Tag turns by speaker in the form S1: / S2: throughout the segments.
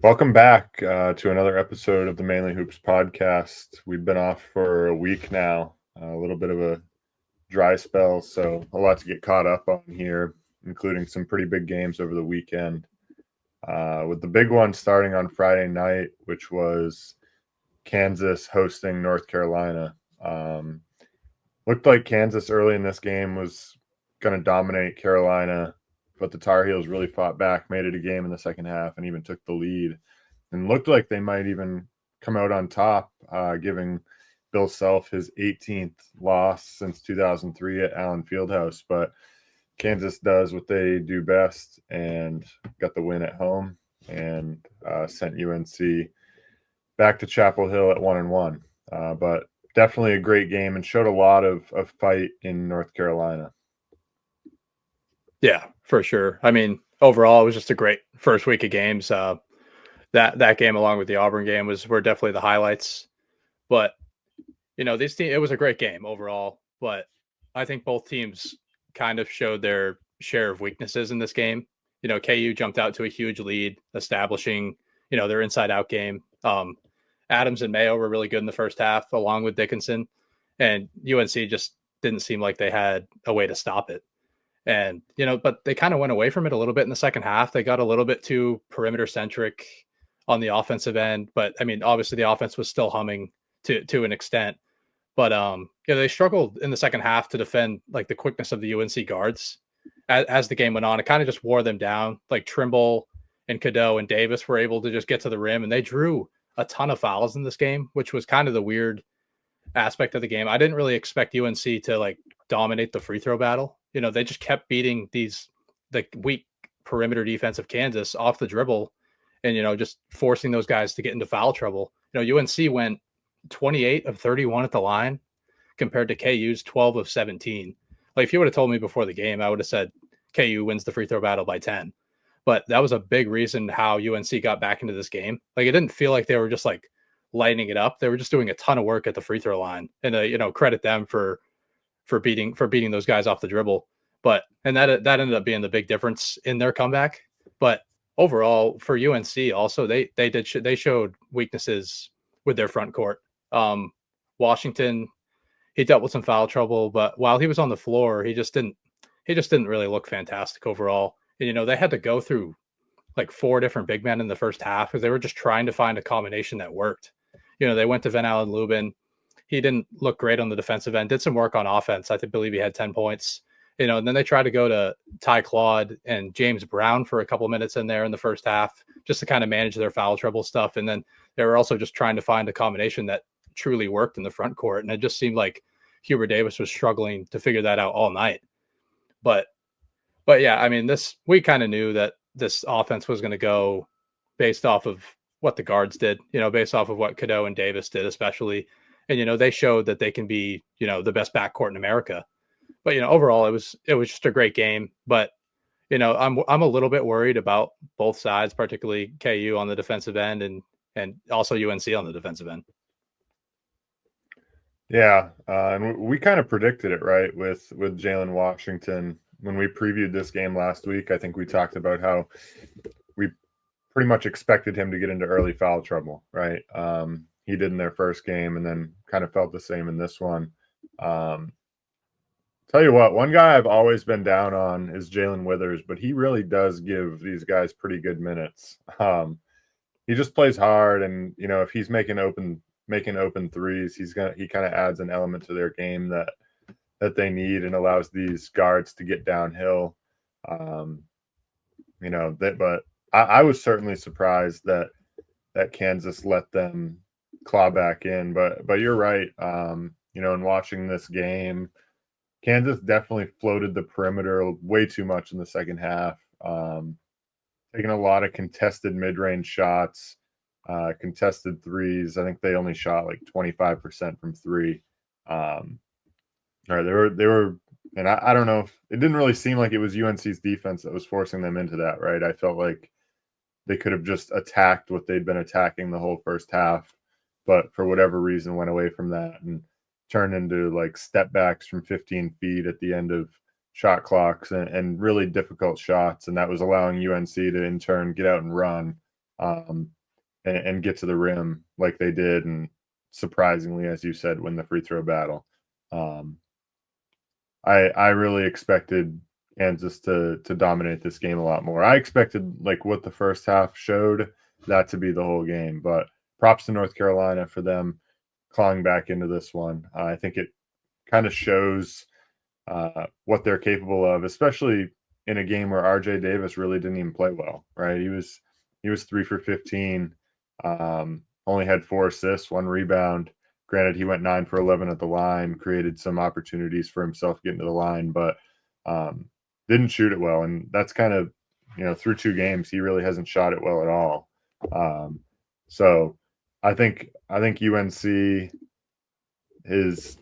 S1: Welcome back to another episode of the Mainly Hoops podcast. We've been off for a week now, a little bit of a dry spell, so a lot to get caught up on here, including some pretty big games over the weekend. With the big one starting on Friday night, which was Kansas hosting North Carolina. Looked like Kansas early in this game was going to dominate Carolina, but the Tar Heels really fought back, made it a game in the second half, and even took the lead. And looked like they might even come out on top, giving Bill Self his 18th loss since 2003 at Allen Fieldhouse. But Kansas does what they do best and got the win at home and sent UNC back to Chapel Hill at 1-1. But definitely a great game and showed a lot of fight in North Carolina.
S2: Yeah, for sure. I mean, overall, it was just a great first week of games. That game, along with the Auburn game, were definitely the highlights. But these teams, it was a great game overall. But I think both teams kind of showed their share of weaknesses in this game. KU jumped out to a huge lead, establishing their inside-out game. Adams and Mayo were really good in the first half, along with Dickinson, and UNC just didn't seem like they had a way to stop it. And, but they kind of went away from it a little bit in the second half. They got a little bit too perimeter centric on the offensive end. But I mean, obviously the offense was still humming to an extent. But they struggled in the second half to defend like the quickness of the UNC guards as the game went on. It kind of just wore them down. Like Trimble and Cadeau and Davis were able to just get to the rim, and they drew a ton of fouls in this game, which was kind of the weird aspect of the game. I didn't really expect UNC to like dominate the free throw battle. They just kept beating these like weak perimeter defense of Kansas off the dribble and, just forcing those guys to get into foul trouble. UNC went 28 of 31 at the line compared to KU's 12 of 17. Like if you would have told me before the game, I would have said KU wins the free throw battle by 10. But that was a big reason how UNC got back into this game. Like it didn't feel like they were just like lighting it up. They were just doing a ton of work at the free throw line, and credit them for beating those guys off the dribble. And that ended up being the big difference in their comeback. But overall for UNC also, they showed weaknesses with their front court. Washington, he dealt with some foul trouble, but while he was on the floor, he just didn't really look fantastic overall. And, they had to go through like 4 different big men in the first half because they were just trying to find a combination that worked. They went to Van Allen Lubin. He didn't look great on the defensive end, did some work on offense. I believe he had 10 points, and then they tried to go to Ty Claude and James Brown for a couple minutes in there in the first half, just to kind of manage their foul trouble stuff. And then they were also just trying to find a combination that truly worked in the front court. And it just seemed like Hubert Davis was struggling to figure that out all night. But yeah, I mean, we kind of knew that this offense was going to go based off of what the guards did, based off of what Cadeau and Davis did, especially. And, they showed that they can be, the best backcourt in America. But, overall, it was just a great game. But, I'm a little bit worried about both sides, particularly KU on the defensive end and also UNC on the defensive end.
S1: Yeah, and we kind of predicted it, right, with Jalen Washington. When we previewed this game last week, I think we talked about how we pretty much expected him to get into early foul trouble, right? He did in their first game and then kind of felt the same in this one. Tell you what, one guy I've always been down on is Jalen Withers, but he really does give these guys pretty good minutes. He just plays hard, and if he's making open threes, he kind of adds an element to their game that they need and allows these guards to get downhill. But I was certainly surprised that Kansas let them claw back in. But you're right. In watching this game, Kansas definitely floated the perimeter way too much in the second half. Taking a lot of contested mid-range shots, contested threes. I think they only shot like 25% from three. They were, and I don't know if it didn't really seem like it was UNC's defense that was forcing them into that, right? I felt like they could have just attacked what they'd been attacking the whole first half, but for whatever reason went away from that and turned into like step backs from 15 feet at the end of shot clocks and really difficult shots. And that was allowing UNC to in turn get out and run um, and get to the rim like they did, and surprisingly, as you said, win the free throw battle. Um, I really expected Kansas to dominate this game a lot more. I expected like what the first half showed that to be the whole game, but props to North Carolina for them clawing back into this one. I think it kind of shows what they're capable of, especially in a game where RJ Davis really didn't even play well. Right? He was 3 for 15, only had 4 assists, 1 rebound. Granted, he went 9 for 11 at the line, created some opportunities for himself getting to the line, but um, didn't shoot it well. And that's kind of, through 2 games, he really hasn't shot it well at all. So I think UNC is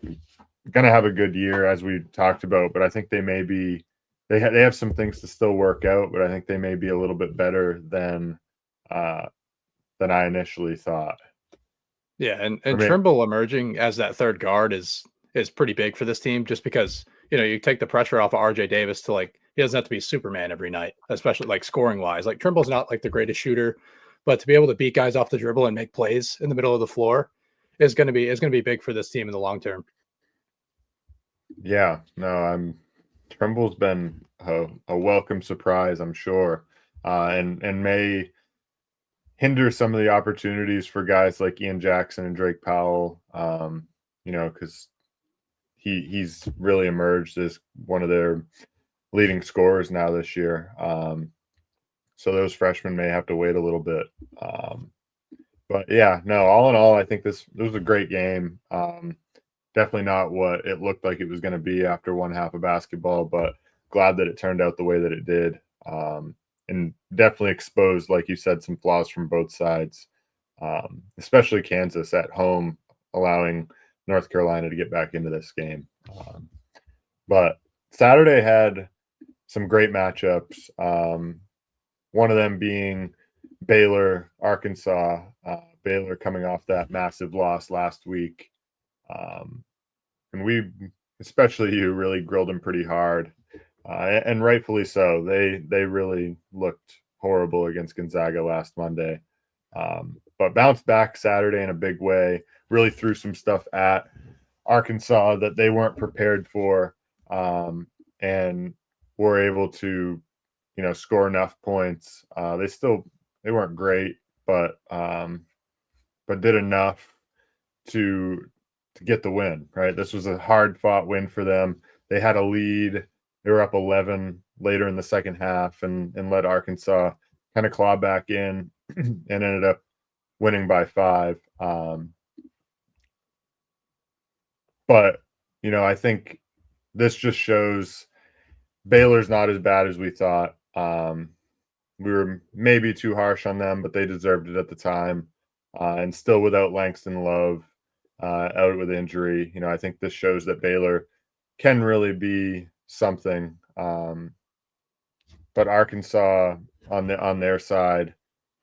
S1: going to have a good year, as we talked about, but I think they have some things to still work out, but I think they may be a little bit better uh, than I initially thought.
S2: Yeah, and
S1: I mean,
S2: Trimble emerging as that third guard is pretty big for this team, just because you take the pressure off of RJ Davis to, like, he doesn't have to be Superman every night, especially like scoring wise. Like, Trimble's not like the greatest shooter, but to be able to beat guys off the dribble and make plays in the middle of the floor is gonna be big for this team in the long term.
S1: yeah, no, Trimble's been a welcome surprise, I'm sure, and may hinder some of the opportunities for guys like Ian Jackson and Drake Powell. Because he's really emerged as one of their leading scorers now this year. So those freshmen may have to wait a little bit. But yeah, no, all in all, I think this was a great game. Definitely not what it looked like it was going to be after one half of basketball, but glad that it turned out the way that it did. And definitely exposed, like you said, some flaws from both sides, especially Kansas at home, allowing North Carolina to get back into this game. But Saturday had some great matchups. One of them being Baylor, Arkansas. Baylor coming off that massive loss last week. And we, especially you, really grilled them pretty hard, and rightfully so. They really looked horrible against Gonzaga last Monday, but bounced back Saturday in a big way. Really threw some stuff at Arkansas that they weren't prepared for, and were able to, score enough points. They weren't great, but did enough to get the win, right? This was a hard fought win for them. They had a lead. They were up 11 later in the second half, and let Arkansas kind of claw back in and ended up winning by 5. But, I think this just shows Baylor's not as bad as we thought. We were maybe too harsh on them, but they deserved it at the time. And still without Langston Love, out with injury, I think this shows that Baylor can really be something. But Arkansas on their side,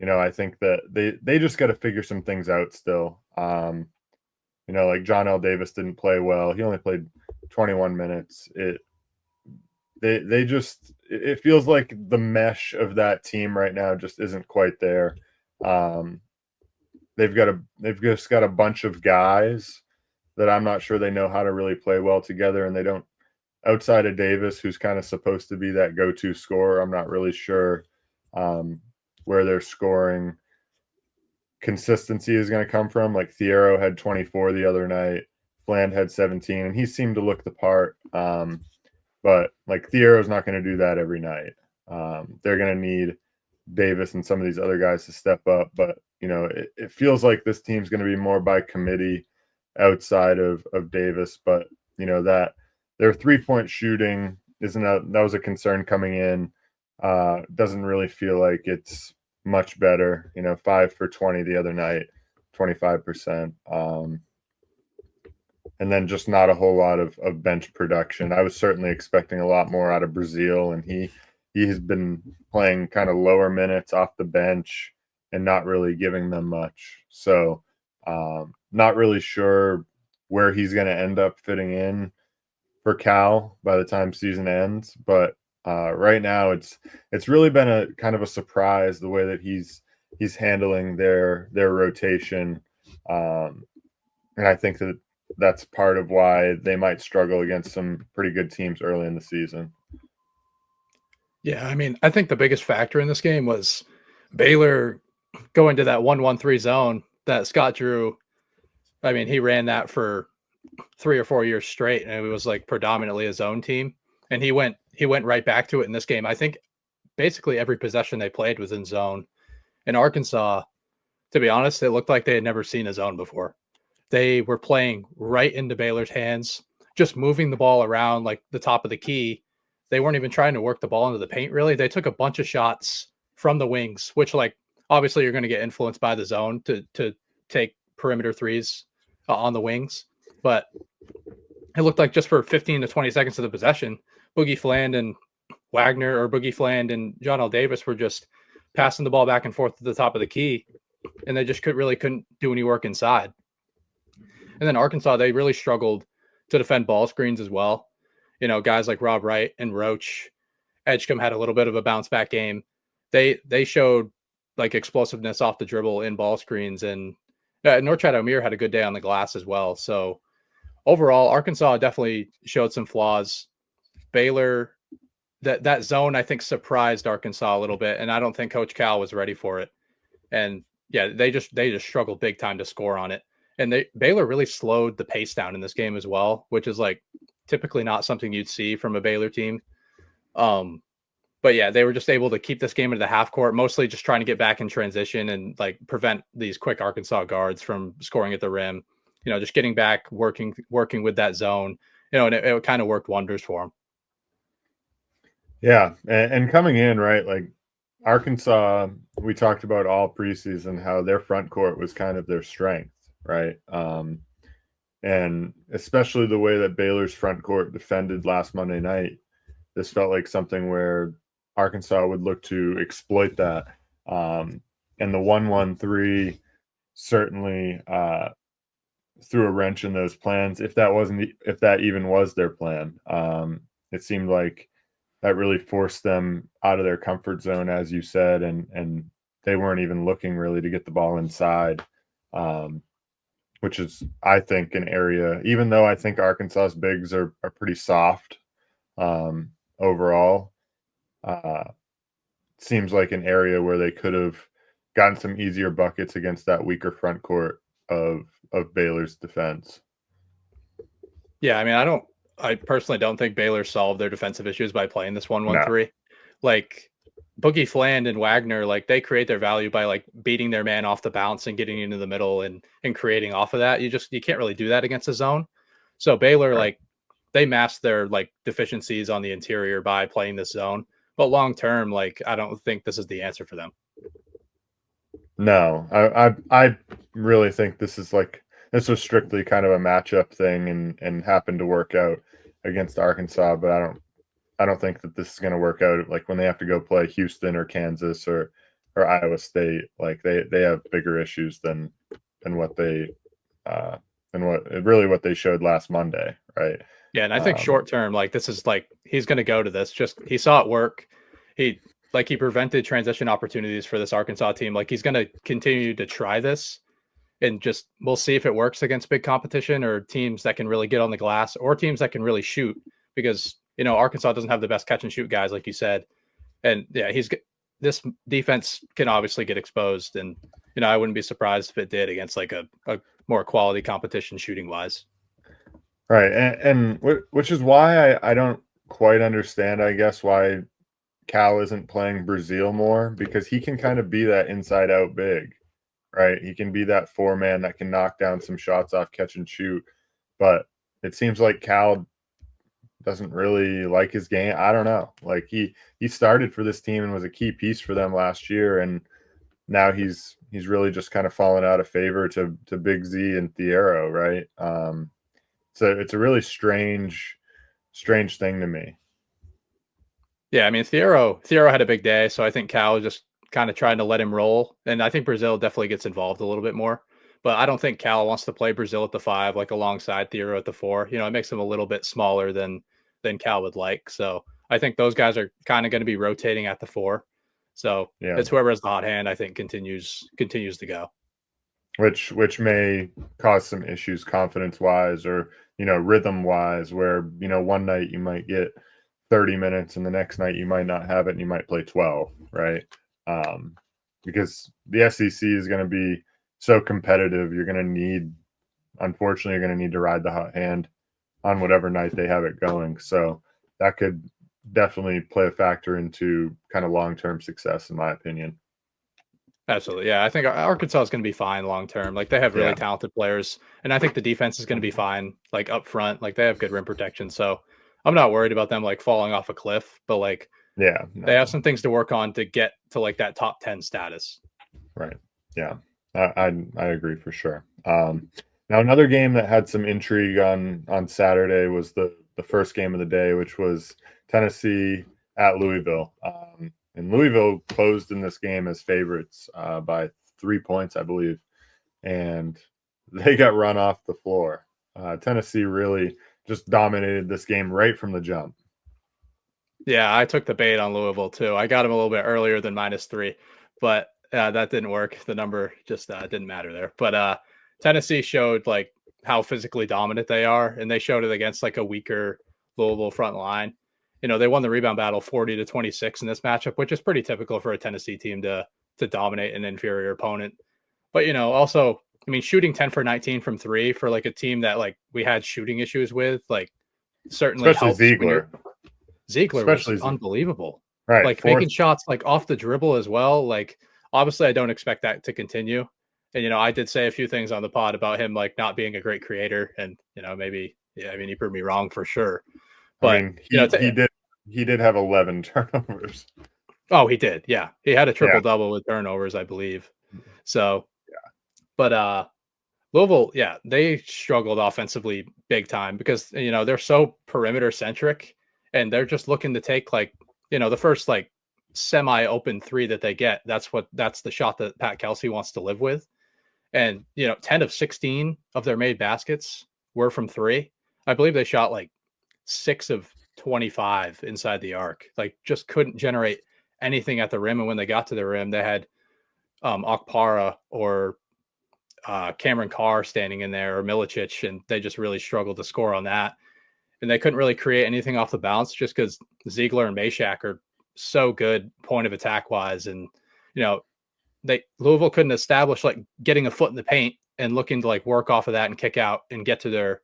S1: I think that they just got to figure some things out still. Like John L. Davis didn't play well. He only played 21 minutes. It feels like the mesh of that team right now just isn't quite there. They've just got a bunch of guys that I'm not sure they know how to really play well together, and they don't, outside of Davis, who's kind of supposed to be that go-to scorer. I'm not really sure where their scoring consistency is going to come from. Like Thiero had 24 the other night, Fland had 17, and he seemed to look the part. But like Thiero's not going to do that every night. They're going to need Davis and some of these other guys to step up. But it feels like this team's going to be more by committee outside of Davis. But that their 3-point shooting that was a concern coming in. Doesn't really feel like it's much better. 5 for 20 the other night, 25%. And then just not a whole lot of bench production. I was certainly expecting a lot more out of Brazil, and he has been playing kind of lower minutes off the bench and not really giving them much. So not really sure where he's going to end up fitting in for Cal by the time season ends. But right now it's really been a kind of a surprise the way that he's he's handling their rotation. And I think that that's part of why they might struggle against some pretty good teams early in the season.
S2: Yeah, I mean, I think the biggest factor in this game was Baylor going to that 1-1-3 zone that Scott Drew. I mean, he ran that for 3 or 4 years straight, and it was like predominantly a zone team. And he went right back to it in this game. I think basically every possession they played was in zone. In Arkansas, to be honest, it looked like they had never seen a zone before. They were playing right into Baylor's hands, just moving the ball around like the top of the key. They weren't even trying to work the ball into the paint, really. They took a bunch of shots from the wings, which, like, obviously you're going to get influenced by the zone to take perimeter threes on the wings. But it looked like just for 15 to 20 seconds of the possession, Boogie Fland and Wagner, or Boogie Fland and John L. Davis, were just passing the ball back and forth to the top of the key, and they just couldn't do any work inside. And then Arkansas, they really struggled to defend ball screens as well. You know, guys like Rob Wright and Roach, Edgecombe had a little bit of a bounce back game. They showed like explosiveness off the dribble in ball screens, and Norchad O'Meara had a good day on the glass as well. So overall, Arkansas definitely showed some flaws. Baylor, that zone, I think, surprised Arkansas a little bit, and I don't think Coach Cal was ready for it. And yeah, they just struggled big time to score on it. And Baylor really slowed the pace down in this game as well, which is like typically not something you'd see from a Baylor team. But yeah, they were just able to keep this game into the half court, mostly just trying to get back in transition and like prevent these quick Arkansas guards from scoring at the rim. You know, just getting back, working with that zone. You know, and it kind of worked wonders for them.
S1: Yeah, and coming in, right, like Arkansas, we talked about all preseason how their front court was kind of their strength, right? And especially the way that Baylor's front court defended last Monday night, this felt like something where Arkansas would look to exploit that. And the 1-1-3 certainly threw a wrench in those plans, if that even was their plan. It seemed like that really forced them out of their comfort zone, as you said, and they weren't even looking really to get the ball inside, which is, I think, an area, even though I think Arkansas's bigs are pretty soft overall, seems like an area where they could have gotten some easier buckets against that weaker front court of Baylor's defense.
S2: Yeah, I mean, I personally don't think Baylor solved their defensive issues by playing this 1-1-3.
S1: No.
S2: Like Boogie Fland and Wagner, like they create their value by like beating their man off the bounce and getting into the middle and creating off of that. You can't really do that against a zone. So Baylor,
S1: Right.
S2: like they masked their like deficiencies on the interior by playing this zone. But long term, like I don't think this is the answer for them.
S1: No, I really think this was strictly kind of a matchup thing and happened to work out against Arkansas, but I don't think that this is going to work out like when they have to go play Houston or Kansas or Iowa State. Like they have bigger issues than what they what they showed last Monday, right?
S2: Yeah, and I think short term, like this is like he's going to go to this. Just he saw it work. He prevented transition opportunities for this Arkansas team. Like he's going to continue to try this, and just we'll see if it works against big competition or teams that can really get on the glass or teams that can really shoot. Because you know Arkansas doesn't have the best catch and shoot guys, like you said, and yeah, this defense can obviously get exposed, and you know I wouldn't be surprised if it did against like a more quality competition shooting wise.
S1: Right, and which is why I don't quite understand, I guess, why Cal isn't playing Brazil more, because he can kind of be that inside out big, right? He can be that four man that can knock down some shots off catch and shoot, but it seems like Cal doesn't really like his game. I don't know. Like he started for this team and was a key piece for them last year, and now he's really just kind of fallen out of favor to Big Z and Thiero, right? So it's a really strange thing to me.
S2: Yeah, I mean Thiero had a big day, so I think Cal is just kind of trying to let him roll, and I think Brazil definitely gets involved a little bit more. But I don't think Cal wants to play Brazil at the 5, like alongside Thiero at the 4. You know, it makes him a little bit smaller than Cal would like. So I think those guys are kind of going to be rotating at the 4. So
S1: Yeah.
S2: it's whoever has the hot hand, I think, continues to go.
S1: Which may cause some issues confidence wise or rhythm wise, where one night you might get 30 minutes and the next night you might not have it and you might play 12, right? Because the SEC is going to be so competitive. Unfortunately, you're going to need to ride the hot hand on whatever night they have it going. So that could definitely play a factor into kind of long-term success, in my opinion.
S2: Absolutely. Yeah. I think Arkansas is going to be fine long term. Like they have really
S1: Yeah.
S2: talented players. And I think the defense is going to be fine, like up front. Like they have good rim protection. So I'm not worried about them like falling off a cliff, but like
S1: Yeah.
S2: they
S1: No.
S2: have some things to work on to get to like that top 10 status.
S1: Right. Yeah. I agree for sure. Now another game that had some intrigue on Saturday was the first game of the day, which was Tennessee at Louisville. And Louisville closed in this game as favorites by 3 points, I believe, and they got run off the floor. Tennessee really just dominated this game right from the jump.
S2: Yeah, I took the bait on Louisville too. I got him a little bit earlier than -3, but that didn't work. The number just didn't matter there. But Tennessee showed like how physically dominant they are, and they showed it against like a weaker Louisville front line. They won the rebound battle 40-26 in this matchup, which is pretty typical for a Tennessee team to dominate an inferior opponent. But also, I mean, shooting 10 for 19 from three for like a team that like we had shooting issues with, like certainly
S1: Especially
S2: helps when you're
S1: Ziegler.
S2: Ziegler was
S1: Especially
S2: unbelievable.
S1: right.
S2: Like making shots like off the dribble as well. Like obviously I don't expect that to continue. And I did say a few things on the pod about him like not being a great creator and maybe I mean he proved me wrong for sure.
S1: I
S2: But
S1: mean, he did have 11 turnovers.
S2: oh, he did. Yeah. He had a
S1: Yeah.
S2: triple double with turnovers, I believe. So, but Louisville, yeah, they struggled offensively big time because they're so perimeter centric and they're just looking to take like the first like semi open three that they get. That's the shot that Pat Kelsey wants to live with. And 10 of 16 of their made baskets were from three. I believe they shot like 6 of 25 inside the arc. Like just couldn't generate anything at the rim. And when they got to the rim, they had Okpara or Cameron Carr standing in there or Milicic, and they just really struggled to score on that. And they couldn't really create anything off the bounce just because Ziegler and Meshack are so good point of attack wise. And, Louisville couldn't establish like getting a foot in the paint and looking to like work off of that and kick out and get to their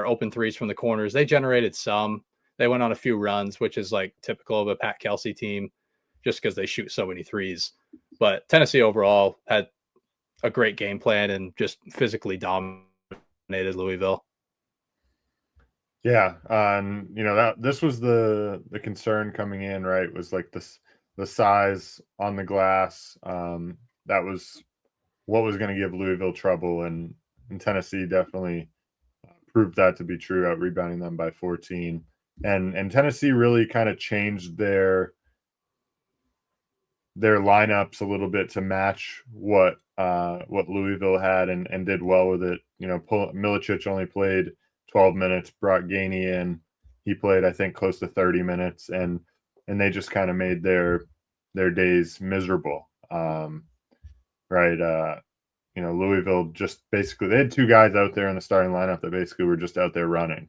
S2: open threes from the corners. They generated some. They went on a few runs, which is like typical of a Pat Kelsey team just because they shoot so many threes. But Tennessee overall had a great game plan and just physically dominated Louisville.
S1: Yeah, and that this was the concern coming in, right? Was like the size on the glass. That was what was going to give Louisville trouble, and Tennessee definitely proved that to be true, out rebounding them by 14. And Tennessee really kind of changed their lineups a little bit to match what Louisville had and did well with it. Milicic only played 12 minutes, brought Gainey in. He played, I think, close to 30 minutes, and they just kind of made their days miserable. Right. Louisville just basically, they had two guys out there in the starting lineup that basically were just out there running.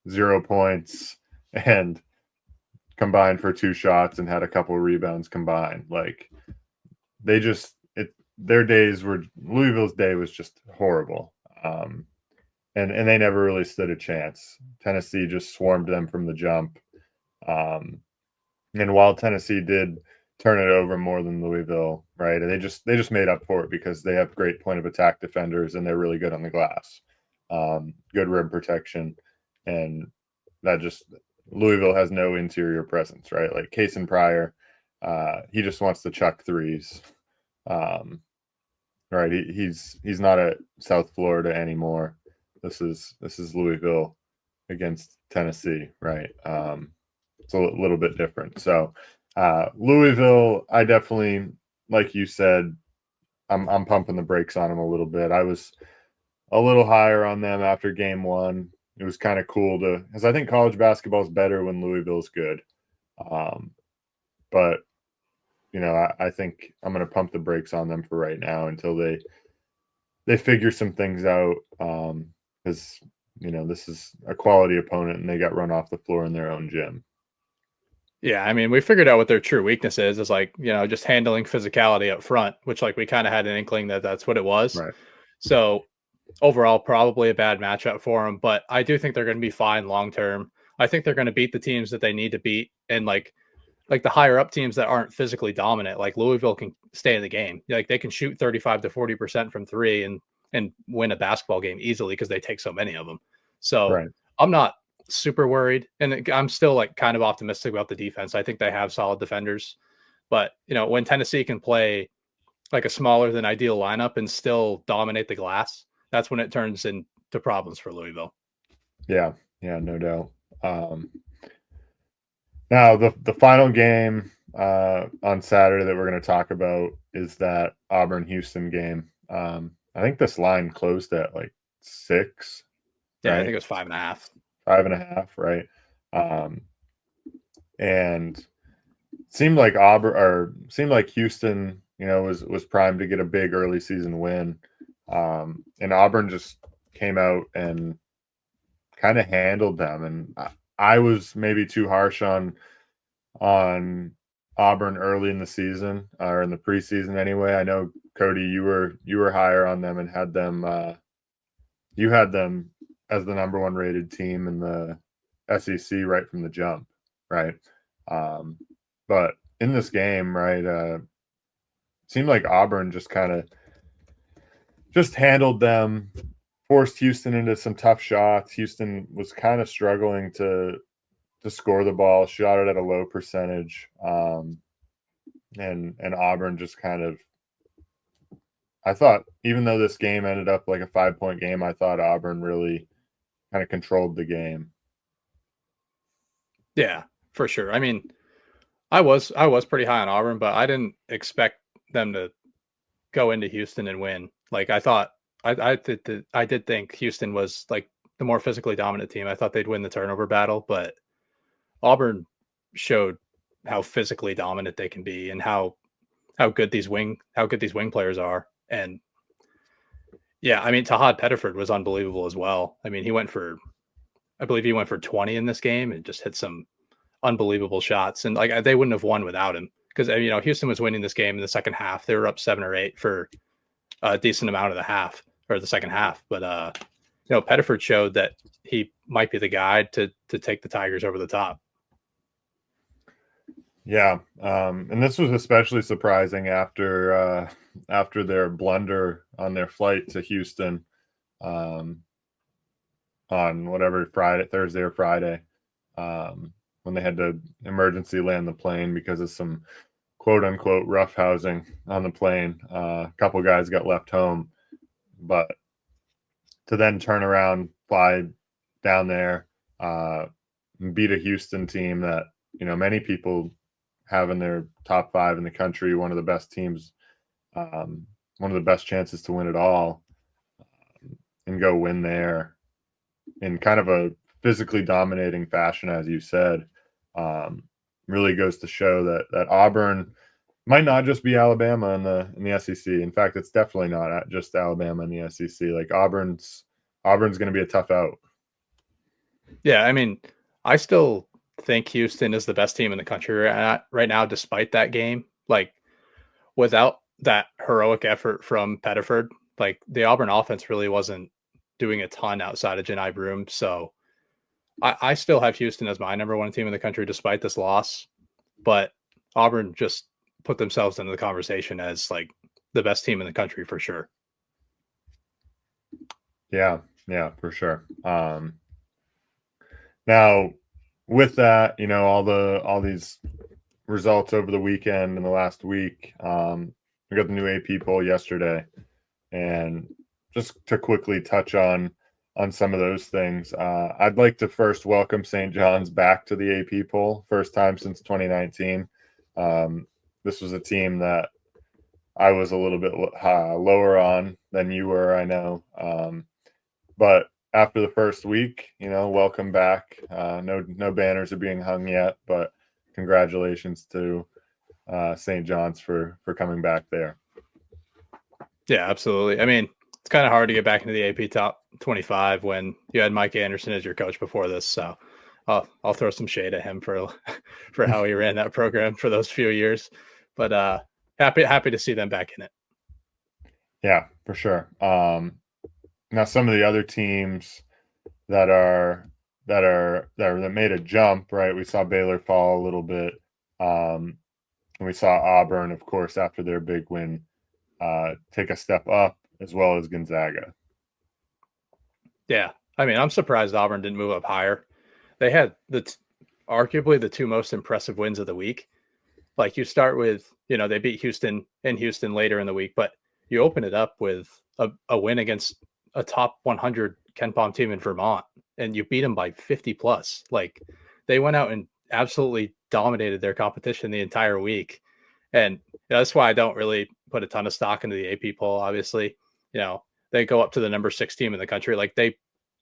S1: 0 points and combined for 2 shots and had a couple of rebounds combined. Like Louisville's day was just horrible. And they never really stood a chance. Tennessee just swarmed them from the jump. And while Tennessee did turn it over more than Louisville, right? And they just made up for it because they have great point of attack defenders and they're really good on the glass. Good rim protection, and that just Louisville has no interior presence, right? Like Cason Pryor, he just wants to chuck threes. Right. He's not at South Florida anymore. This is Louisville against Tennessee, right? It's a little bit different. So Louisville, I definitely, like you said, I'm pumping the brakes on them a little bit. I was a little higher on them after game one. It was kind of cool because I think college basketball is better when Louisville's good. But I think I'm going to pump the brakes on them for right now until they figure some things out. Because this is a quality opponent, and they got run off the floor in their own gym.
S2: Yeah, I mean, we figured out what their true weakness is like, just handling physicality up front, which like we kind of had an inkling that that's what it was.
S1: Right.
S2: So overall, probably a bad matchup for them, but I do think they're going to be fine long term. I think they're going to beat the teams that they need to beat, and like the higher up teams that aren't physically dominant, like Louisville can stay in the game. Like they can shoot 35 to 40% from three and win a basketball game easily because they take so many of them. So
S1: Right.
S2: I'm not super worried, and I'm still like kind of optimistic about the defense. I think they have solid defenders, but when Tennessee can play like a smaller than ideal lineup and still dominate the glass, that's when it turns into problems for Louisville.
S1: Yeah, no doubt. Now the final game on Saturday that we're going to talk about is that Auburn-Houston game. I think this line closed at like 6.
S2: Yeah,
S1: right?
S2: I think it was 5.5.
S1: 5.5, right? And seemed like Houston, was primed to get a big early season win. And Auburn just came out and kind of handled them. And I was maybe too harsh on Auburn early in the season, or in the preseason anyway. I know, Cody, you were higher on them and had them you had them as the number 1 rated team in the SEC right from the jump, right? But in this game, right, seemed like Auburn just kind of just handled them, forced Houston into some tough shots. Houston was kind of struggling to score the ball, shot it at a low percentage, and Auburn just kind of. I thought, even though this game ended up like a 5-point game, I thought Auburn really kind of controlled the game.
S2: Yeah, for sure. I mean, I was pretty high on Auburn, but I didn't expect them to go into Houston and win. Like I thought, I did think Houston was like the more physically dominant team. I thought they'd win the turnover battle, but Auburn showed how physically dominant they can be and how good these wing players are. And yeah, I mean, Tahad Pettiford was unbelievable as well. I mean, I believe he went for 20 in this game and just hit some unbelievable shots. And like they wouldn't have won without him because Houston was winning this game in the second half. They were up 7 or 8 for a decent amount of the half or the second half. But Pettiford showed that he might be the guy to take the Tigers over the top.
S1: Yeah, and this was especially surprising after their blunder on their flight to Houston, on whatever Thursday or Friday, when they had to emergency land the plane because of some quote unquote roughhousing on the plane. A couple guys got left home, but to then turn around, fly down there, and beat a Houston team that many people have in their top 5 in the country, one of the best teams, one of the best chances to win it all, and go win there in kind of a physically dominating fashion, as you said, really goes to show that Auburn might not just be Alabama in the SEC. In fact, it's definitely not just Alabama in the SEC. Like Auburn's going to be a tough out.
S2: Yeah, I mean, I still think Houston is the best team in the country right now, despite that game. Like, without that heroic effort from Pettiford, like the Auburn offense really wasn't doing a ton outside of Janai Broom. So I still have Houston as my number 1 team in the country, despite this loss. But Auburn just put themselves into the conversation as like the best team in the country for sure.
S1: Yeah, for sure. Now, with that, all these results over the weekend and the last week, we got the new AP poll yesterday, and just to quickly touch on some of those things, I'd like to first welcome St. John's back to the AP poll, first time since 2019. This was a team that I was a little bit lower on than you were, I know, but after the first week, welcome back. No banners are being hung yet, but congratulations to St. John's for coming back there.
S2: Yeah, absolutely. I mean, it's kind of hard to get back into the AP top 25 when you had Mike Anderson as your coach before this. So I'll throw some shade at him for for how he ran that program for those few years. But happy to see them back in it.
S1: Yeah, for sure. Now some of the other teams that made a jump, right? We saw Baylor fall a little bit. And we saw Auburn, of course, after their big win, take a step up, as well as Gonzaga.
S2: Yeah, I mean, I'm surprised Auburn didn't move up higher. They had arguably the two most impressive wins of the week. Like you start with, they beat Houston in Houston later in the week, but you open it up with a win against a top 100 KenPom team in Vermont, and you beat them by 50 plus. Like they went out and absolutely dominated their competition the entire week. And that's why I don't really put a ton of stock into the AP poll. Obviously, they go up to the number 6 team in the country. Like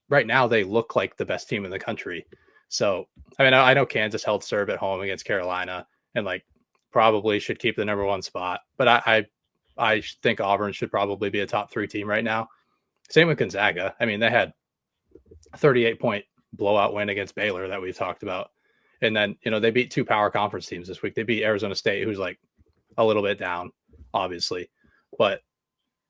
S2: right now, they look like the best team in the country. So, I mean, I know Kansas held serve at home against Carolina and like probably should keep the number 1 spot, but I think Auburn should probably be a top 3 team right now. Same with Gonzaga. I mean, they had a 38-point blowout win against Baylor that we've talked about. And then, they beat 2 power conference teams this week. They beat Arizona State, who's like a little bit down, obviously, but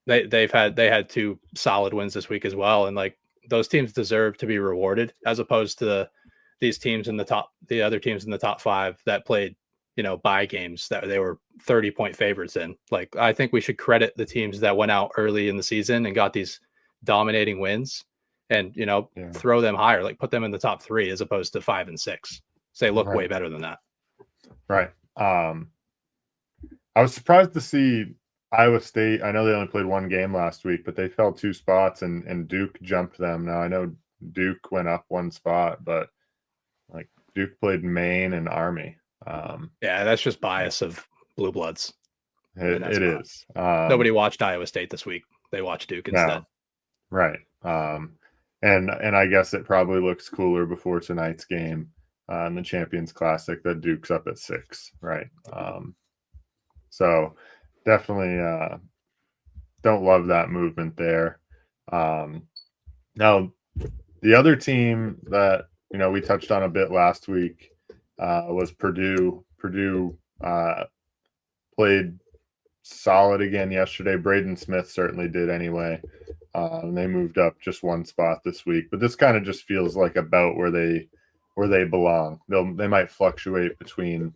S2: they had 2 solid wins this week as well. And like those teams deserve to be rewarded as opposed to the other teams in the top 5 that played, bye games that they were 30-point favorites in. Like, I think we should credit the teams that went out early in the season and got these dominating wins and, throw them higher, like put them in the top 3 as opposed to 5 and 6. So they look way better than that.
S1: Right. I was surprised to see Iowa State. I know they only played 1 game last week, but they fell 2 spots and Duke jumped them. Now I know Duke went up 1 spot, but like Duke played Maine and Army.
S2: Yeah, that's just bias of blue bloods.
S1: It is.
S2: Nobody watched Iowa State this week. They watched Duke instead.
S1: No. Right. And I guess it probably looks cooler before tonight's game in the Champions Classic that Duke's up at 6, right? So definitely don't love that movement there. Now, the other team that we touched on a bit last week was Purdue. Purdue played solid again yesterday. Braden Smith certainly did anyway. And they moved up just 1 spot this week, but this kind of just feels like about where they belong. They might fluctuate between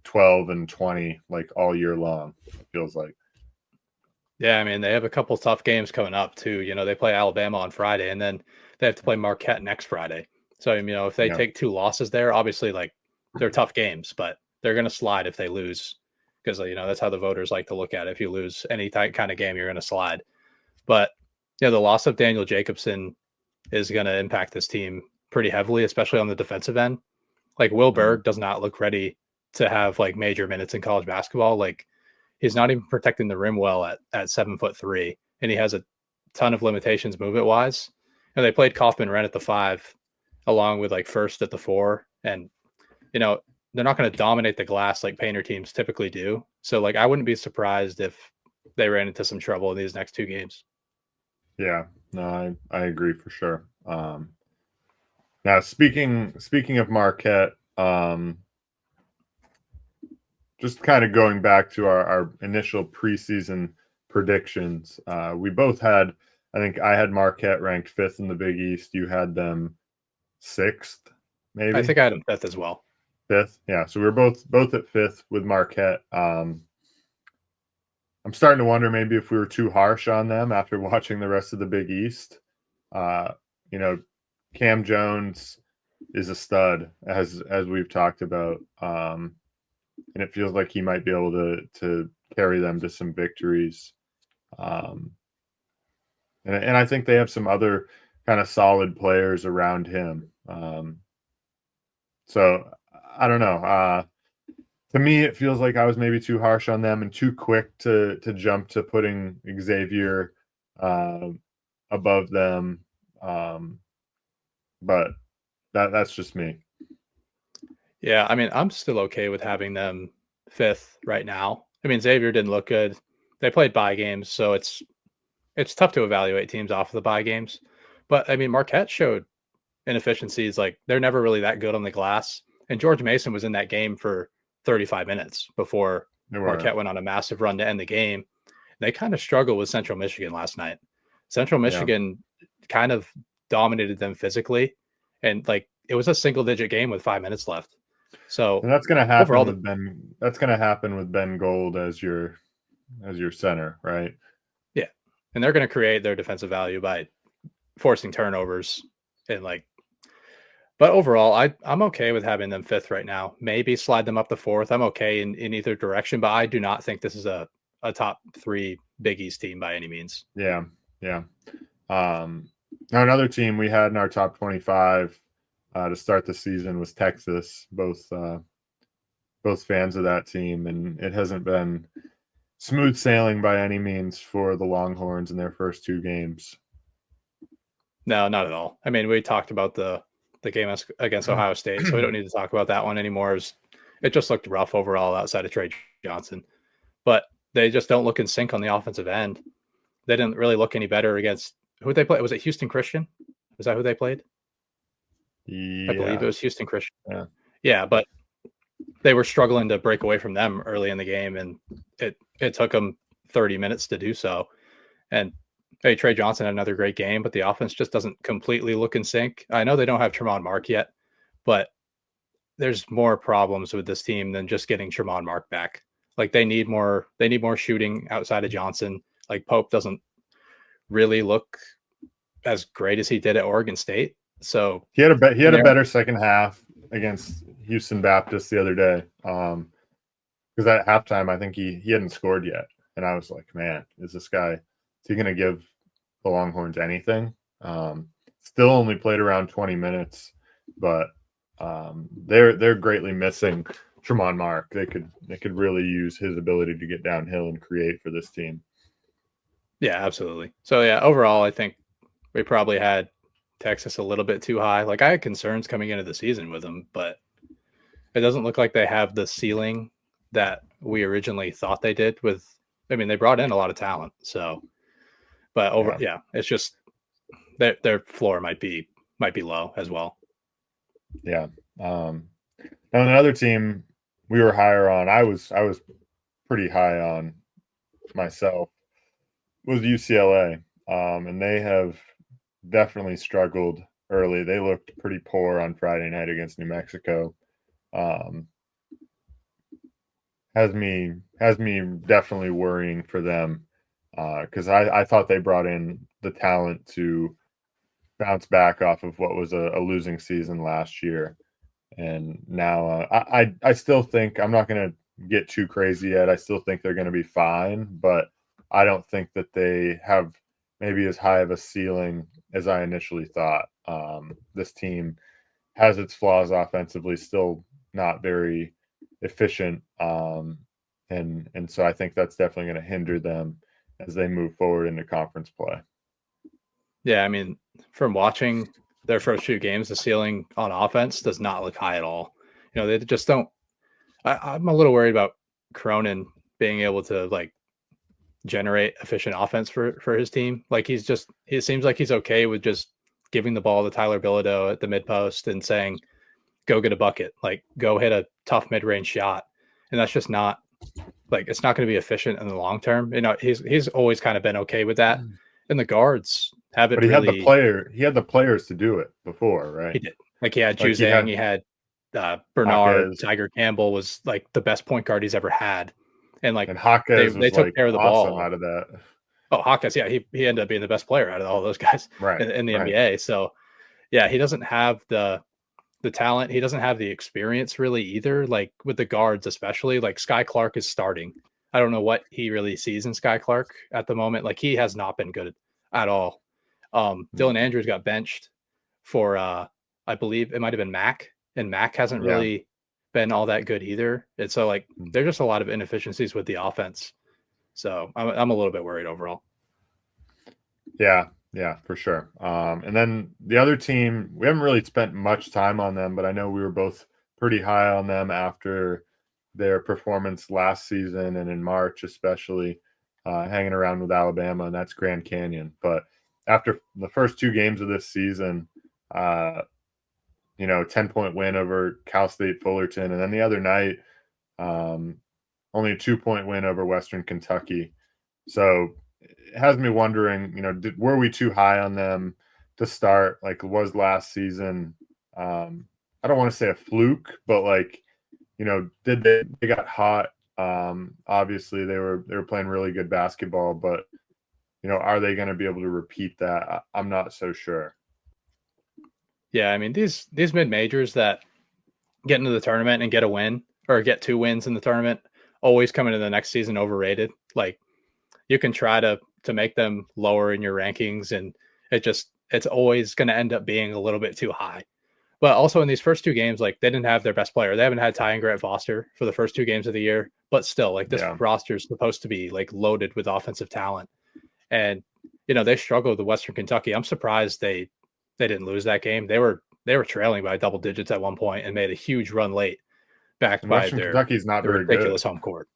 S1: 12 and 20 like all year long, it feels like.
S2: Yeah, I mean, they have a couple tough games coming up too. They play Alabama on Friday and then they have to play Marquette next Friday. So, if they take 2 losses there, obviously like they're tough games, but they're going to slide if they lose because, that's how the voters like to look at it. If you lose any kind of game, you're going to slide. But, the loss of Daniel Jacobson is going to impact this team pretty heavily, especially on the defensive end. Like Will Berg does not look ready to have like major minutes in college basketball. Like he's not even protecting the rim well at 7'3", and he has a ton of limitations movement wise. And they played Kaufman Wren at the 5 along with like First at the 4. And, they're not going to dominate the glass like Painter teams typically do. So like, I wouldn't be surprised if they ran into some trouble in these next 2 games.
S1: Yeah, no, I agree for sure. Now speaking of Marquette, just kind of going back to our initial preseason predictions, we both had, I think I had Marquette ranked 5th in the Big East. You had them 6th, maybe?
S2: I think I had them 5th as well.
S1: 5th, yeah. So we were both at 5th with Marquette. I'm starting to wonder maybe if we were too harsh on them after watching the rest of the Big East. Cam Jones is a stud, as we've talked about, and it feels like he might be able to carry them to some victories. And I think they have some other kind of solid players around him. So I don't know. To me, it feels like I was maybe too harsh on them and too quick to jump to putting Xavier above them. But that's just me.
S2: Yeah, I mean, I'm still okay with having them fifth right now. I mean, Xavier didn't look good. They played bye games, so it's tough to evaluate teams off of the bye games. But I mean, Marquette showed inefficiencies. Like they're never really that good on the glass. And George Mason was in that game for 35 minutes before Marquette went on a massive run to end the game. They kind of struggled with Central Michigan last night. Central Michigan kind of dominated them physically, and like it was a single-digit game with 5 minutes left. So
S1: and that's going to happen
S2: overall,
S1: with Ben. That's going to happen with Ben Gold as your center, right?
S2: Yeah, and they're going to create their defensive value by forcing turnovers and like. But overall, I'm okay with having them fifth right now. Maybe slide them up to fourth. I'm okay in either direction, but I do not think this is a top three Big East team by any means.
S1: Yeah. Now another team we had in our top 25 to start the season was Texas. Both fans of that team, and it hasn't been smooth sailing by any means for the Longhorns in their first two games.
S2: No, not at all. I mean, we talked about the game against Ohio State, so we don't need to talk about that one anymore. It just looked rough overall outside of Trey Johnson. But they just don't look in sync on the offensive end. They didn't really look any better against who they played. Was it Houston Christian? Was that who they played?
S1: Yeah.
S2: I believe it was Houston Christian.
S1: Yeah,
S2: but they were struggling to break away from them early in the game, and it took them 30 minutes to do so. And hey, Trey Johnson had another great game, but the offense just doesn't completely look in sync. I know they don't have Tremont Mark yet, but there's more problems with this team than just getting Tremont Mark back. Like they need more shooting outside of Johnson. Like Pope doesn't really look as great as he did at Oregon State. So
S1: he had a better second half against Houston Baptist the other day. Because at halftime, I think he hadn't scored yet, and I was like, man, is he going to give the Longhorns anything? Still only played around 20 minutes, but they're greatly missing Tremont Mark. They could really use his ability to get downhill and create for this team.
S2: Yeah, absolutely. So yeah, overall, I think we probably had Texas a little bit too high. Like I had concerns coming into the season with them, but it doesn't look like they have the ceiling that we originally thought they did. They brought in a lot of talent. So, but it's just their floor might be low as well.
S1: Yeah. Now another team we were higher on, I was pretty high on myself, was UCLA. And they have definitely struggled early. They looked pretty poor on Friday night against New Mexico. Has me definitely worrying for them because I thought they brought in the talent to bounce back off of what was a losing season last year. And now I still think, I'm not going to get too crazy yet. I still think they're going to be fine, but I don't think that they have maybe as high of a ceiling as I initially thought. This team has its flaws offensively, still not very efficient. And so I think that's definitely going to hinder them as they move forward into conference play.
S2: Yeah, I mean, from watching their first few games, the ceiling on offense does not look high at all. They just don't. I'm a little worried about Cronin being able to like generate efficient offense for his team. Like he seems like he's okay with just giving the ball to Tyler Bilodeau at the mid post and saying, "Go get a bucket, like go hit a tough mid range shot," and that's just not like it's not going to be efficient in the long term. He's always kind of been okay with that, and the guards haven't.
S1: But he
S2: really,
S1: had the players to do it before, right?
S2: He did. Like he had Juzang, he had Bernard,
S1: Jaquez.
S2: Tiger Campbell was like the best point guard he's ever had, and
S1: Jaquez
S2: they took care of the ball
S1: out of that.
S2: Oh, Jaquez, yeah, he ended up being the best player out of all those guys in the NBA. So yeah, he doesn't have the talent. He doesn't have the experience really either. Like with the guards, especially like Sky Clark is starting. I don't know what he really sees in Sky Clark at the moment. Like he has not been good at all. Dylan Andrews got benched for I believe it might have been Mac, and Mac hasn't really been all that good either. And so like there's just a lot of inefficiencies with the offense. So I'm a little bit worried overall.
S1: Yeah, for sure. And then the other team, we haven't really spent much time on them, but I know we were both pretty high on them after their performance last season and in March, especially hanging around with Alabama, and that's Grand Canyon. But after the first 2 games of this season, 10-point win over Cal State Fullerton, and then the other night, only a 2-point win over Western Kentucky. So it has me wondering, were we too high on them to start? Like it was last season. I don't want to say a fluke, but did they got hot? Obviously they were playing really good basketball, but are they going to be able to repeat that? I'm not so sure.
S2: Yeah, I mean these mid majors that get into the tournament and get a win or get 2 wins in the tournament always come into the next season overrated. Like you can try to make them lower in your rankings, and it's always going to end up being a little bit too high. But also in these first 2 games, like they didn't have their best player. They haven't had Ty and Grant Foster for the first 2 games of the year, but still, like this roster is supposed to be like loaded with offensive talent. And they struggled with Western Kentucky. I'm surprised they didn't lose that game. They were trailing by double digits at one point and made a huge run late, backed by
S1: Western Kentucky's not
S2: their
S1: very
S2: ridiculous
S1: good.
S2: home court.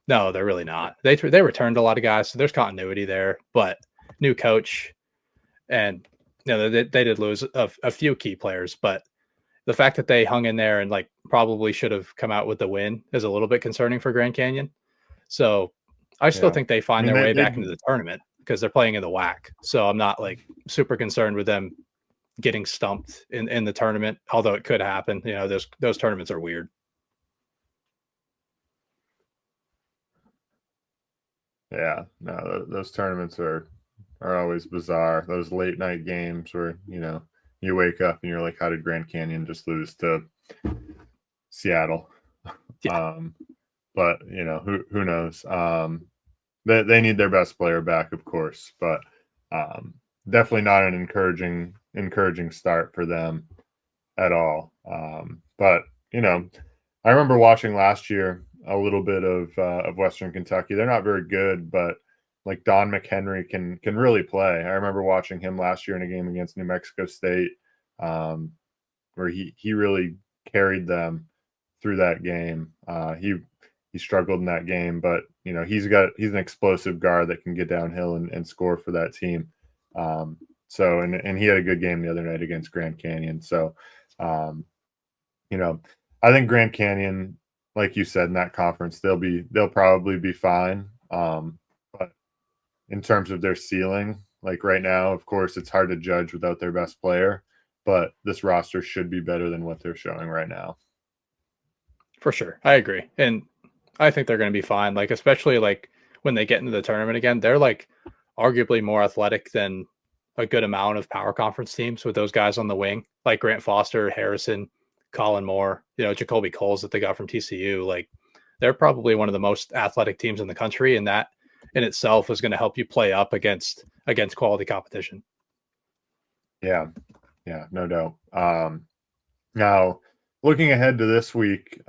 S2: No, they're really not. They returned a lot of guys, so there's continuity there. But new coach, and they did lose a few key players. But the fact that they hung in there and like probably should have come out with the win is a little bit concerning for Grand Canyon. So I still think they find their way back into the tournament because they're playing in the WAC. So I'm not like super concerned with them getting stumped in the tournament, although it could happen. Those tournaments are weird.
S1: Yeah, no, those tournaments are always bizarre. Those late night games where you wake up and you're like, how did Grand Canyon just lose to Seattle?
S2: Yeah.
S1: But who knows? They need their best player back, of course, but definitely not an encouraging start for them at all. But I remember watching last year a little bit of Western Kentucky. They're not very good, but like Don McHenry can really play. I remember watching him last year in a game against New Mexico State, where he really carried them through that game. He struggled in that game, but he's an explosive guard that can get downhill and score for that team. So and he had a good game the other night against Grand Canyon. So I think Grand Canyon, like you said, in that conference, they'll probably be fine. But in terms of their ceiling, like right now, of course, it's hard to judge without their best player, but this roster should be better than what they're showing right now.
S2: For sure. I agree. And I think they're going to be fine. Like, especially like when they get into the tournament again, they're like arguably more athletic than a good amount of power conference teams with those guys on the wing, like Grant Foster, Harrison, Colin Moore, Jacoby Coles that they got from TCU. Like they're probably one of the most athletic teams in the country. And that in itself is going to help you play up against quality competition.
S1: Yeah, no doubt. Now, looking ahead to this week,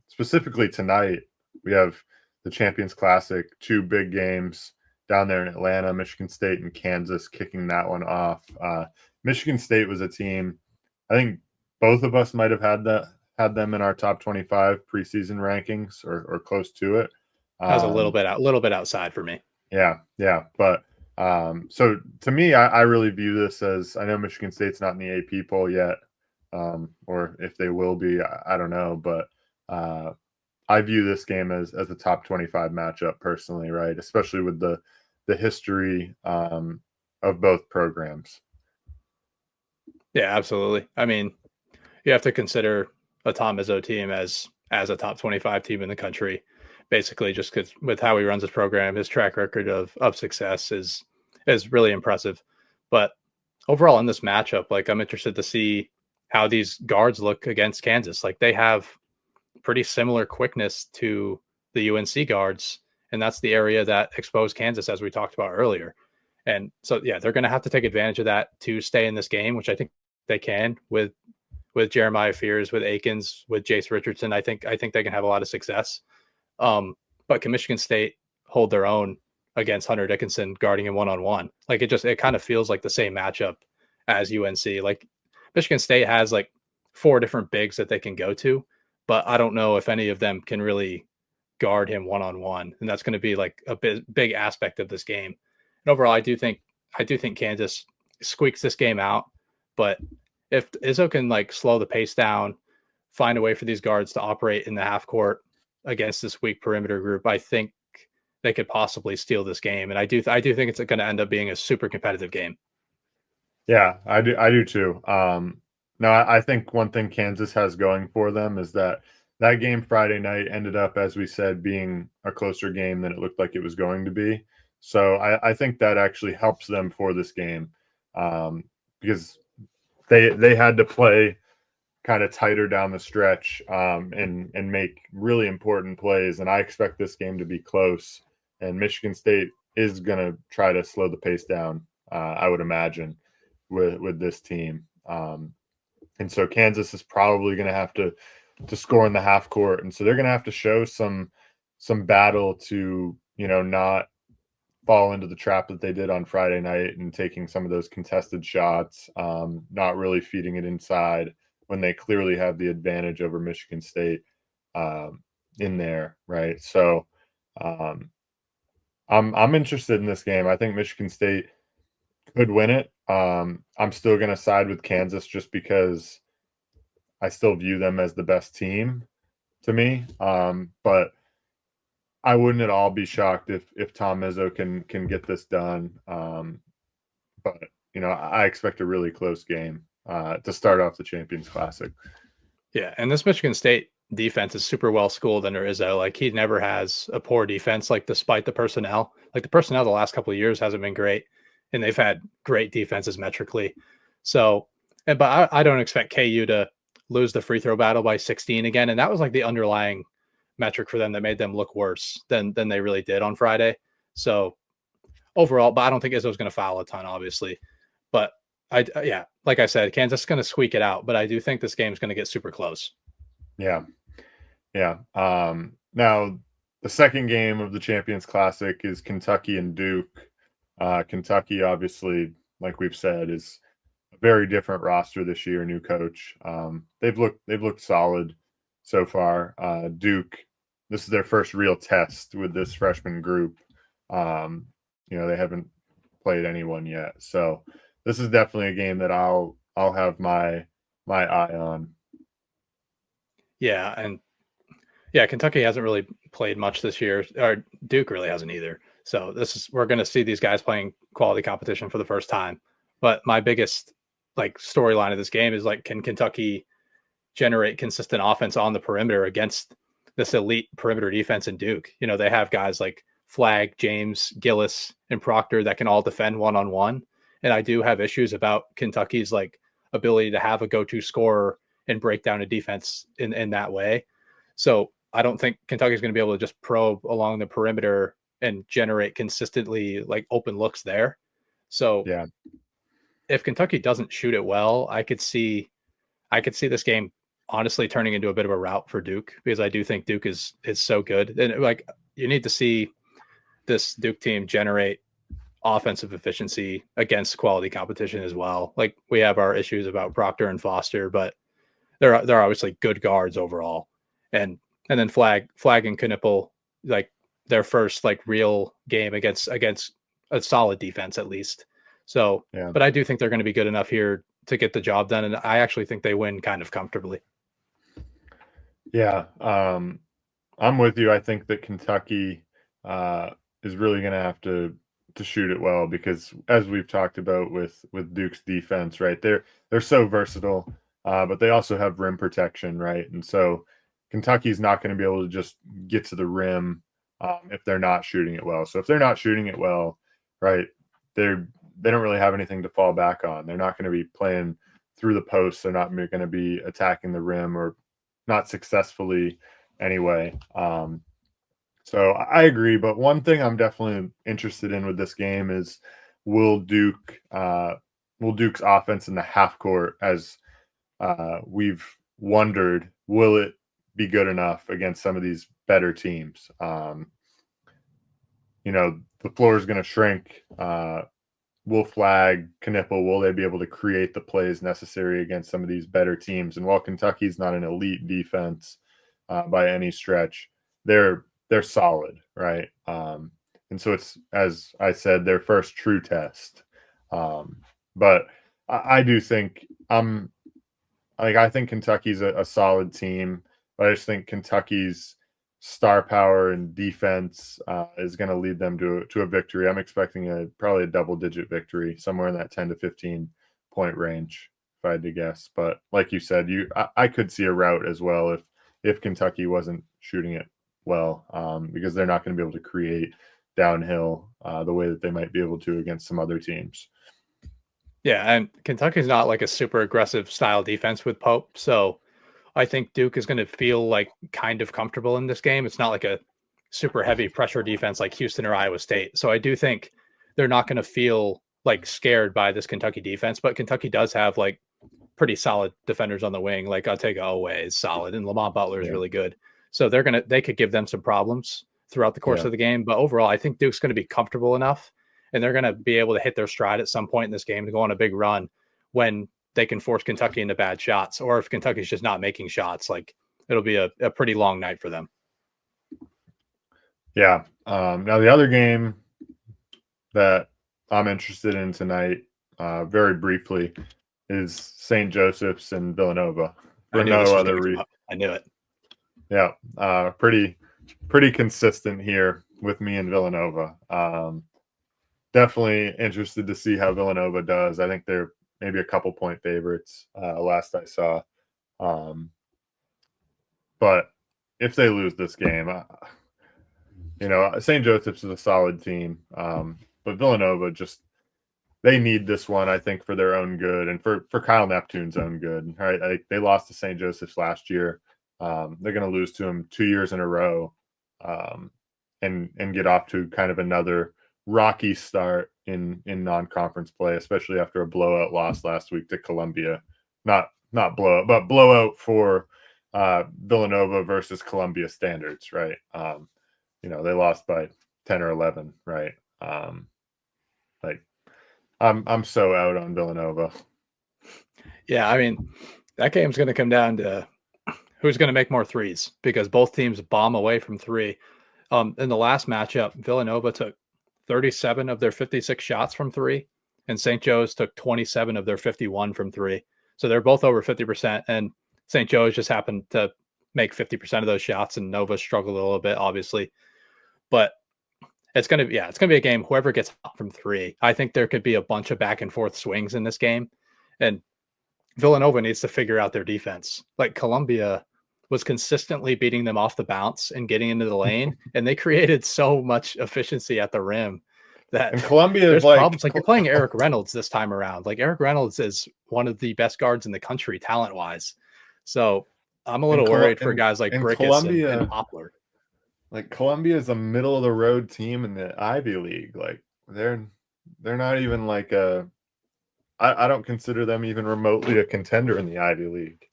S1: specifically tonight, we have the Champions Classic, 2 big games down there in Atlanta, Michigan State and Kansas kicking that one off. Michigan State was a team, I think both of us might have had them in our top 25 preseason rankings or close to it.
S2: That was a little bit outside for me.
S1: Yeah. But so to me, I really view this as, I know Michigan State's not in the AP poll yet, or if they will be, I don't know. But I view this game as a top 25 matchup personally, right? Especially with the history of both programs.
S2: Yeah, absolutely. I mean, you have to consider a Tom Izzo team as a top 25 team in the country, basically just because with how he runs his program, his track record of success is really impressive. But overall in this matchup, like I'm interested to see how these guards look against Kansas. Like they have pretty similar quickness to the UNC guards, and that's the area that exposed Kansas, as we talked about earlier. And so, yeah, they're going to have to take advantage of that to stay in this game, which I think they can with Jeremiah Fears, with Akins, with Jace Richardson. I think they can have a lot of success. But can Michigan State hold their own against Hunter Dickinson guarding him one-on-one? Like it kind of feels like the same matchup as UNC. Like Michigan State has like 4 different bigs that they can go to, but I don't know if any of them can really guard him one-on-one, and that's going to be like a big aspect of this game. And overall, I do think Kansas squeaks this game out, but if Izzo can like slow the pace down, find a way for these guards to operate in the half court against this weak perimeter group, I think they could possibly steal this game. And I do think it's going to end up being a super competitive game.
S1: Yeah, I do too. No, I think one thing Kansas has going for them is that game Friday night ended up, as we said, being a closer game than it looked like it was going to be. So I think that actually helps them for this game, because they had to play kind of tighter down the stretch, and make really important plays. And I expect this game to be close. And Michigan State is going to try to slow the pace down, I would imagine, with this team. And so Kansas is probably going to have to score in the half court, and so they're going to have to show some battle to not fall into the trap that they did on Friday night and taking some of those contested shots, not really feeding it inside when they clearly have the advantage over Michigan State, in there, right? So I'm interested in this game. I think Michigan State could win it. I'm still going to side with Kansas just because I still view them as the best team to me. But I wouldn't at all be shocked if Tom Izzo can get this done. But I expect a really close game to start off the Champions Classic.
S2: Yeah, and this Michigan State defense is super well schooled under Izzo. Like he never has a poor defense. Like despite the personnel, like the personnel the last couple of years hasn't been great, and they've had great defenses metrically. So, but I don't expect KU to lose the free throw battle by 16 again. And that was like the underlying metric for them that made them look worse than they really did on Friday. So overall, but I don't think Izzo's going to foul a ton, obviously. But yeah, like I said, Kansas is going to squeak it out. But I do think this game is going to get super close.
S1: Yeah. Yeah. Now, the second game of the Champions Classic is Kentucky and Duke. Kentucky, obviously, like we've said, is a very different roster this year. New coach. They've looked solid so far. Duke, this is their first real test with this freshman group. They haven't played anyone yet, so this is definitely a game that I'll have my eye on.
S2: Yeah, and yeah, Kentucky hasn't really played much this year, or Duke really hasn't either. So we're going to see these guys playing quality competition for the first time. But my biggest like storyline of this game is like, can Kentucky generate consistent offense on the perimeter against this elite perimeter defense in Duke? They have guys like Flagg, James, Gillis, and Proctor that can all defend one-on-one. And I do have issues about Kentucky's like ability to have a go-to scorer and break down a defense in that way. So I don't think Kentucky's going to be able to just probe along the perimeter and generate consistently like open looks there. So
S1: Yeah.
S2: if Kentucky doesn't shoot it well, I could see this game honestly turning into a bit of a rout for Duke, because I do think Duke is so good. And like you need to see this Duke team generate offensive efficiency against quality competition as well. Like we have our issues about Proctor and Foster, but they're obviously good guards overall. And then Flagg and Knippel, like their first like real game against a solid defense at least. So,
S1: Yeah.
S2: but I do think they're going to be good enough here to get the job done, and I actually think they win kind of comfortably.
S1: Yeah. I'm with you. I think that Kentucky is really going to have to shoot it well, because as we've talked about with Duke's defense, right? They're so versatile, but they also have rim protection, right? And so Kentucky's not going to be able to just get to the rim if they're not shooting it well. So if they're not shooting it well, right, they don't really have anything to fall back on. They're not going to be playing through the post. They're not going to be attacking the rim, or not successfully anyway. So I agree, but one thing I'm definitely interested in with this game is will Duke's offense in the half court, as we've wondered, will it be good enough against some of these better teams? The floor is going to shrink. Will Flagg, Knippel, will they be able to create the plays necessary against some of these better teams? And while Kentucky's not an elite defense, by any stretch. They're solid, right? And so it's, as I said, their first true test. But I do think I think Kentucky's a solid team, but I just think Kentucky's star power and defense is going to lead them to a victory. I'm expecting probably a double-digit victory, somewhere in that 10 to 15 point range, if I had to guess. But like you said, I could see a rout as well if Kentucky wasn't shooting it well, because they're not going to be able to create downhill the way that they might be able to against some other teams.
S2: Yeah, and Kentucky's not like a super aggressive style defense with Pope, so I think Duke is going to feel like kind of comfortable in this game. It's not like a super heavy pressure defense like Houston or Iowa State. So I do think they're not going to feel like scared by this Kentucky defense, but Kentucky does have like pretty solid defenders on the wing. Like Otega Owe is solid and Lamont Butler is really good. So they could give them some problems throughout the course of the game. But overall, I think Duke's going to be comfortable enough and they're going to be able to hit their stride at some point in this game to go on a big run when they can force Kentucky into bad shots, or if Kentucky's just not making shots, like it'll be a pretty long night for them.
S1: Yeah. Now the other game that I'm interested in tonight, very briefly, is St. Joseph's and Villanova. For no other reason.
S2: I knew it.
S1: Yeah. Pretty consistent here with me and Villanova. Definitely interested to see how Villanova does. I think they're maybe a couple point favorites last I saw. But if they lose this game, St. Joseph's is a solid team. But Villanova they need this one, I think, for their own good and for Kyle Neptune's own good. Right? They lost to St. Joseph's last year. They're going to lose to him 2 years in a row, and get off to kind of another rocky start in non-conference play, especially after a blowout loss last week to Columbia. Not blowout, but blowout for Villanova versus Columbia standards, right? They lost by 10 or 11, right? I'm so out on Villanova.
S2: Yeah, I mean, that game's going to come down to who's going to make more threes because both teams bomb away from three. In the last matchup, Villanova took 37 of their 56 shots from three, and St. Joe's took 27 of their 51 from three. So they're both over 50%, and St. Joe's just happened to make 50% of those shots, and Nova struggled a little bit, obviously. But it's going to be a game. Whoever gets hot from three, I think there could be a bunch of back and forth swings in this game, and Villanova needs to figure out their defense. Like Columbia was consistently beating them off the bounce and getting into the lane, and they created so much efficiency at the rim that
S1: and Columbia
S2: there's problems. Like you're playing Eric Reynolds this time around. Like Eric Reynolds is one of the best guards in the country talent wise. So I'm a little worried for guys like Brickus and Poplar.
S1: Like Columbia is a middle of the road team in the Ivy League. Like they're not even like I don't consider them even remotely a contender in the Ivy League.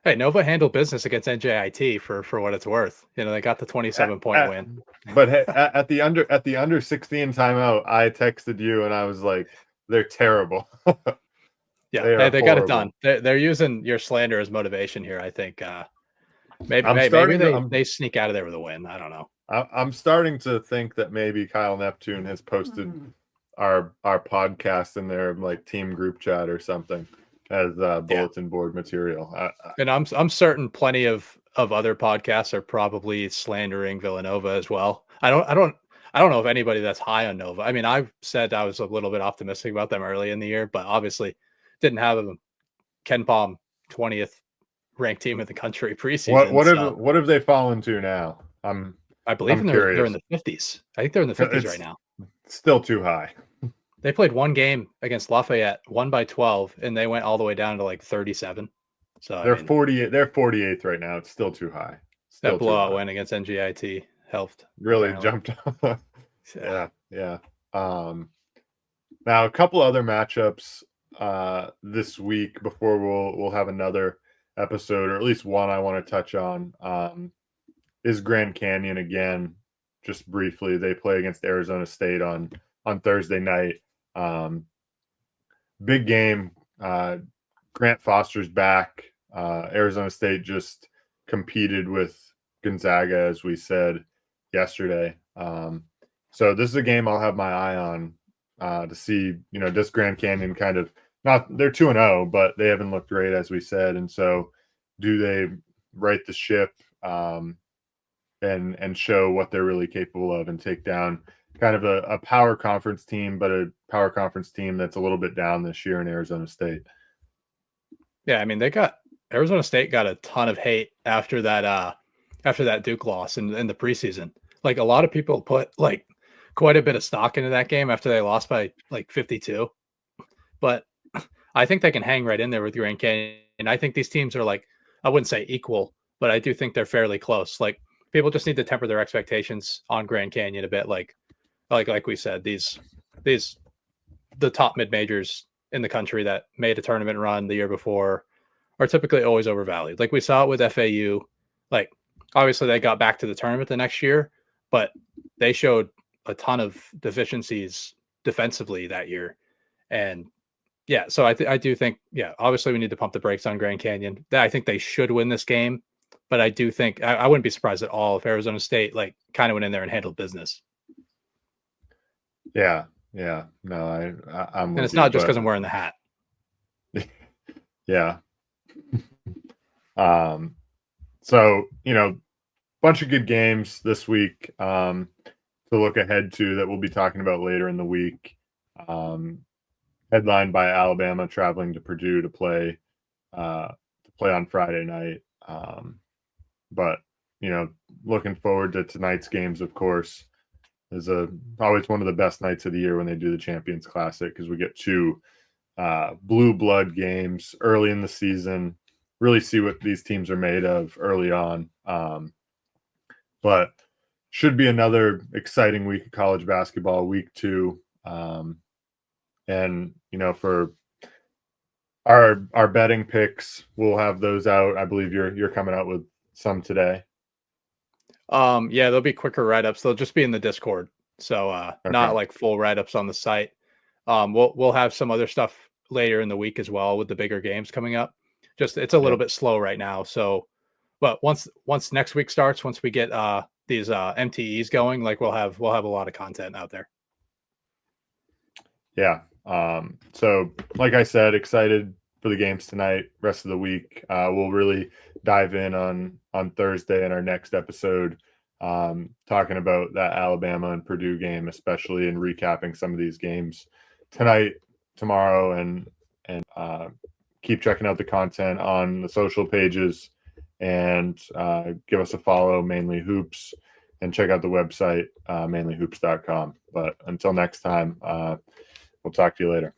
S2: Hey, Nova handled business against NJIT for what it's worth. They got the 27-point win.
S1: But hey, at the under 16 timeout, I texted you and I was like, they're terrible.
S2: Yeah, they got it done. They're using your slander as motivation here. I think maybe they sneak out of there with a win. I don't know.
S1: I'm starting to think that maybe Kyle Neptune has posted our podcast in their like team group chat or something as bulletin board material.
S2: And I'm certain plenty of other podcasts are probably slandering Villanova as well. I don't know if anybody that's high on Nova. I mean, I've said I was a little bit optimistic about them early in the year, but obviously didn't have them. Ken Palm 20th ranked team in the country preseason.
S1: What have they fallen to now?
S2: I believe they're in the 50s. I think they're in the 50s right now.
S1: Still too high.
S2: They played one game against Lafayette, won by 12, and they went all the way down to like 37. So
S1: they're 48. They're 48th right now. It's still too high.
S2: That blowout win against NJIT helped.
S1: Really jumped. Yeah. Now a couple other matchups this week before we'll have another episode, or at least one I want to touch on. Is Grand Canyon again? Just briefly, they play against Arizona State on Thursday night. Big game. Grant Foster's back. Arizona State just competed with Gonzaga, as we said yesterday. So this is a game I'll have my eye on to see, does Grand Canyon kind of they're 2-0, but they haven't looked great, as we said. And so do they right the ship and show what they're really capable of and take down kind of a power conference team, but a power conference team that's a little bit down this year in Arizona State?
S2: Yeah, I mean, Arizona State got a ton of hate after that Duke loss in the preseason. Like, a lot of people put like quite a bit of stock into that game after they lost by like 52. But I think they can hang right in there with Grand Canyon. And I think these teams are like, I wouldn't say equal, but I do think they're fairly close. Like, people just need to temper their expectations on Grand Canyon a bit. Like we said, the top mid majors in the country that made a tournament run the year before are typically always overvalued. Like, we saw it with FAU. Like, obviously they got back to the tournament the next year, but they showed a ton of deficiencies defensively that year. And yeah, so I do think, obviously we need to pump the brakes on Grand Canyon. I think they should win this game, but I do think I wouldn't be surprised at all if Arizona State like kind of went in there and handled business.
S1: Yeah. No, I'm.
S2: And it's not just because I'm wearing the hat.
S1: Yeah. So, bunch of good games this week to look ahead to that we'll be talking about later in the week. Headlined by Alabama traveling to Purdue to play on Friday night. But looking forward to tonight's games, of course. Is always one of the best nights of the year when they do the Champions Classic, because we get two blue blood games early in the season, really see what these teams are made of early on. But should be another exciting week of college basketball, week 2. And for our betting picks, we'll have those out. I believe you're coming out with some today.
S2: Yeah, there'll be quicker write-ups. They'll just be in the Discord. So not like full write-ups on the site. We'll have some other stuff later in the week as well with the bigger games coming up. Just it's a little bit slow right now. So but once next week starts, once we get these MTEs going, like we'll have a lot of content out there.
S1: Yeah. So like I said, excited for the games tonight, rest of the week. We'll really dive in on Thursday in our next episode, talking about that Alabama and Purdue game, especially, and recapping some of these games tonight, tomorrow, and keep checking out the content on the social pages, and give us a follow, Mainly Hoops, and check out the website, mainlyhoops.com. But until next time, we'll talk to you later.